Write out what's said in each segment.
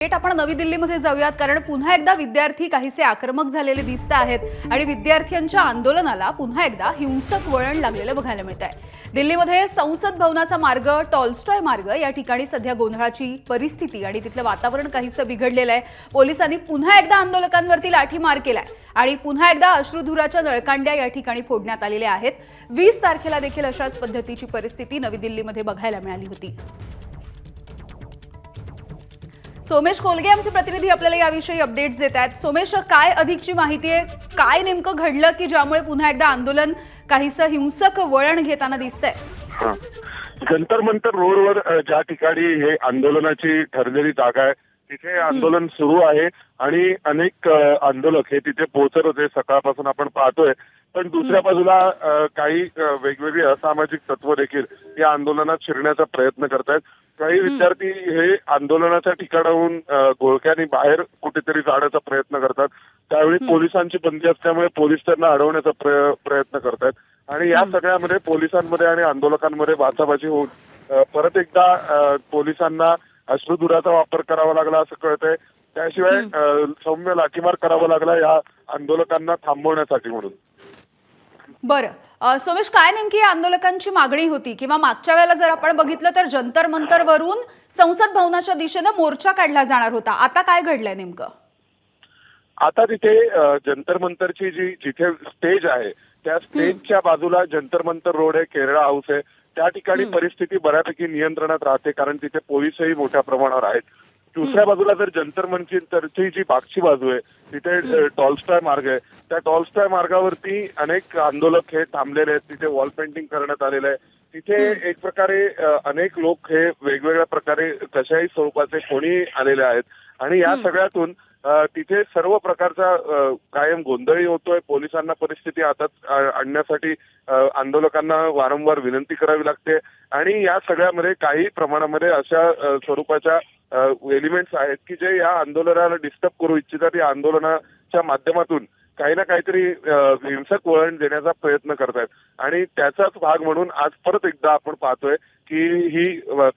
थेट आपण नवी दिल्लीमध्ये जाऊयात, कारण पुन्हा एकदा विद्यार्थी काहीसे आक्रमक झालेले दिसत आहेत आणि विद्यार्थ्यांच्या आंदोलनाला पुन्हा एकदा हिंसक वळण लागलेलं बघायला मिळत आहे। दिल्लीमध्ये संसद भवनाचा मार्ग, टॉल्स्टॉय मार्ग या ठिकाणी सध्या गोंधळाची परिस्थिती आणि तिथलं वातावरण काहीसं बिघडलेलं आहे। पोलिसांनी पुन्हा एकदा आंदोलकांवरती लाठीमार केलाय आणि पुन्हा एकदा अश्रुधुराच्या नळकांड्या या ठिकाणी फोडण्यात आलेल्या आहेत। 20 तारखेला देखील अशाच पद्धतीची परिस्थिती नवी दिल्लीमध्ये बघायला मिळाली होती। सोमेश कोलगे आमचे प्रतिनिधी आपल्याला याविषयी अपडेट्स देत आहेत। सोमेश, काय अधिकची माहिती आहे? काय नेमकं घडलं की ज्यामुळे पुन्हा एकदा आंदोलन काहीसं हिंसक वळण घेताना दिसतंय? जंतर मंतर रोडवर ज्या ठिकाणी हे आंदोलनाची ठरलेली जागा आहे तिथे आंदोलन सुरू आहे आणि अनेक आंदोलक हे तिथे पोहोचत होते सकाळपासून आपण पाहतोय। पण दुसऱ्या बाजूला काही वेगवेगळी असामाजिक तत्व देखील या आंदोलनात शिरण्याचा प्रयत्न करतायत। काही विद्यार्थी हे आंदोलनाच्या ठिकाणाहून घोळक्याने बाहेर कुठेतरी जाण्याचा प्रयत्न करतात। त्यावेळी पोलिसांची बंदी असल्यामुळे पोलीस त्यांना अडवण्याचा प्रयत्न करतायत आणि या सगळ्यामध्ये पोलिसांमध्ये आणि आंदोलकांमध्ये बाचाबाची होऊन परत एकदा पोलिसांना अश्रुधुराचा वापर करावा लागला असं कळतंय। त्याशिवाय सौम्य लाठीमार करावा लागला या आंदोलकांना थांबवण्यासाठी म्हणून। बरं सोमेश, काय नेमकी आंदोलकांची मागणी होती? किंवा मागच्या वेळेला जर आपण बघितलं तर जंतर मंतर वरून संसद भवनाच्या दिशेने मोर्चा काढला जाणार होता, आता काय घडलंय नेमकं? आता तिथे जंतर मंतरची जिथे स्टेज आहे त्या स्टेजच्या बाजूला जंतर मंतर रोड आहे, केरळा हाऊस आहे, त्या ठिकाणी परिस्थिती बऱ्यापैकी नियंत्रणात राहते कारण तिथे पोलीसही मोठ्या प्रमाणावर आहेत। दुसऱ्या बाजूला जर जंतर मंतरची जी मागची बाजू आहे तिथे टॉल्स्टॉय मार्ग आहे, त्या टॉल्स्टॉय मार्गावरती अनेक आंदोलक हे थांबलेले आहेत। तिथे वॉल पेंटिंग करण्यात आलेलं आहे। तिथे एक प्रकारे अनेक लोक हे वेगवेगळ्या प्रकारे कशाही स्वरूपाचे कोणी आलेले आहेत आणि या सगळ्यातून तिथे सर्व प्रकारचा कायम गोंधळही होतोय। पोलिसांना परिस्थिती हातात आणण्यासाठी आंदोलकांना वारंवार विनंती करावी लागते आणि या सगळ्यामध्ये काही प्रमाणामध्ये अशा स्वरूपाच्या एलिमेंट्स आहेत की जे या आंदोलनाला डिस्टर्ब करू इच्छितात। या आंदोलनाच्या माध्यमातून काही ना काहीतरी हिंसक वळण देण्याचा प्रयत्न करतायत आणि त्याचाच भाग म्हणून आज परत एकदा आपण पाहतोय की ही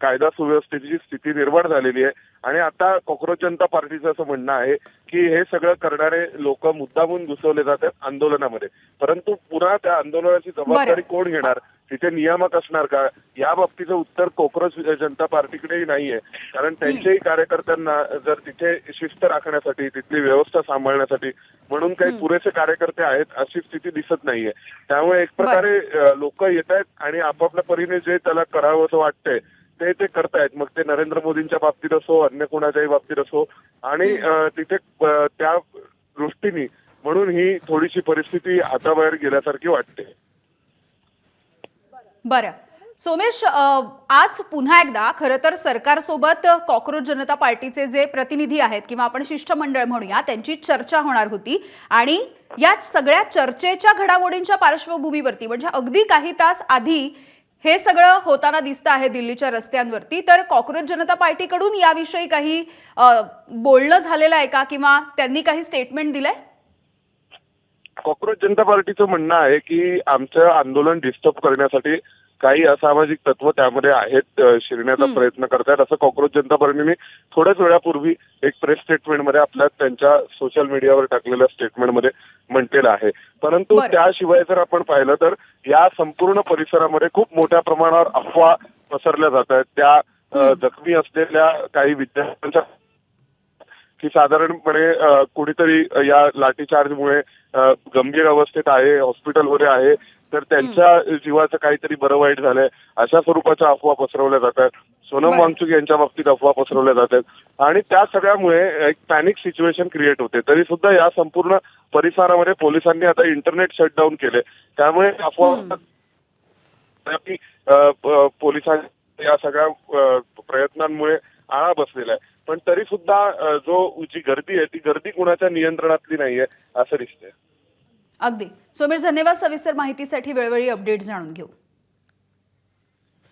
कायदा सुव्यवस्थेची स्थिती निर्माण झालेली आहे आणि आता कॉक्रोच जनता पार्टीचं असं म्हणणं आहे की हे सगळं करणारे लोक मुद्दामून घुसवले जातात आंदोलनामध्ये, परंतु पुन्हा त्या आंदोलनाची जबाबदारी कोण घेणार, तिथे नियामक असणार का, या बाबतीचं उत्तर कॉक्रोच जनता पार्टीकडेही नाहीये। कारण त्यांच्याही कार्यकर्त्यांना जर तिथे शिस्त राखण्यासाठी, तिथली व्यवस्था सांभाळण्यासाठी म्हणून काही पुरेसे कार्यकर्ते आहेत अशी स्थिती दिसत नाहीये। त्यामुळे एक प्रकारे लोक येत आहेत आणि आपापल्या परीने जे त्याला करावं असं वाटतंय ते करतायत, मग ते नरेंद्र मोदींच्या बाबतीत असो, अन्य कोणाच्याही बाबतीत असो, आणि तिथे त्या दृष्टीने म्हणून ही थोडीशी परिस्थिती हाताबाहेर गेल्यासारखी वाटते। बरं सोमेश, आज पुन्हा एकदा खरं तर सरकारसोबत कॉक्रोच जनता पार्टीचे जे प्रतिनिधी आहेत किंवा आपण शिष्टमंडळ म्हणूया त्यांची चर्चा होणार होती आणि या सगळ्या चर्चेच्या घडामोडींच्या पार्श्वभूमीवरती म्हणजे अगदी काही तास आधी हे सगळं होताना दिसतं आहे दिल्लीच्या रस्त्यांवरती, तर कॉक्रोच जनता पार्टीकडून याविषयी काही बोलणं झालेलं आहे का किंवा त्यांनी काही स्टेटमेंट दिलंय? कॉक्रोच जनता पार्टीचं म्हणणं आहे की आमचं आंदोलन डिस्टर्ब करण्यासाठी काही असामाजिक तत्व त्यामध्ये आहेत, शिरण्याचा प्रयत्न करतायत असं कॉक्रोच जनता पार्टीने थोड्याच वेळापूर्वी एक प्रेस स्टेटमेंटमध्ये आपल्या त्यांच्या सोशल मीडियावर टाकलेल्या स्टेटमेंटमध्ये म्हटलेलं आहे। परंतु त्याशिवाय जर आपण पाहिलं तर या संपूर्ण परिसरामध्ये खूप मोठ्या प्रमाणावर अफवा पसरल्या जात आहेत। त्या जखमी असलेल्या काही विद्यार्थ्यांच्या की साधारणपणे कुणीतरी या लाठीचार्जमुळे गंभीर अवस्थेत आहे, हॉस्पिटलमध्ये आहे, तर त्यांच्या जीवाचं काहीतरी बरं वाईट झालंय अशा स्वरूपाच्या अफवा पसरवल्या जातात। सोनम वांगचुक यांच्या बाबतीत अफवा पसरवल्या जातात आणि त्या सगळ्यामुळे एक पॅनिक सिच्युएशन क्रिएट होते। तरी सुद्धा या संपूर्ण परिसरामध्ये पोलिसांनी आता इंटरनेट शटडाऊन केले, त्यामुळे अफवा पोलिसांच्या या सगळ्या प्रयत्नांमुळे आळा बसलेला आहे। पण तरी सुद्धा जी गर्दी आहे ती गर्दी कुणाच्या नियंत्रणातली नाहीये असं दिसतंय। अगदी सोमेश, धन्यवाद सविस्तर माहितीसाठी। वेळोवेळी अपडेट्स जाणून घेऊ।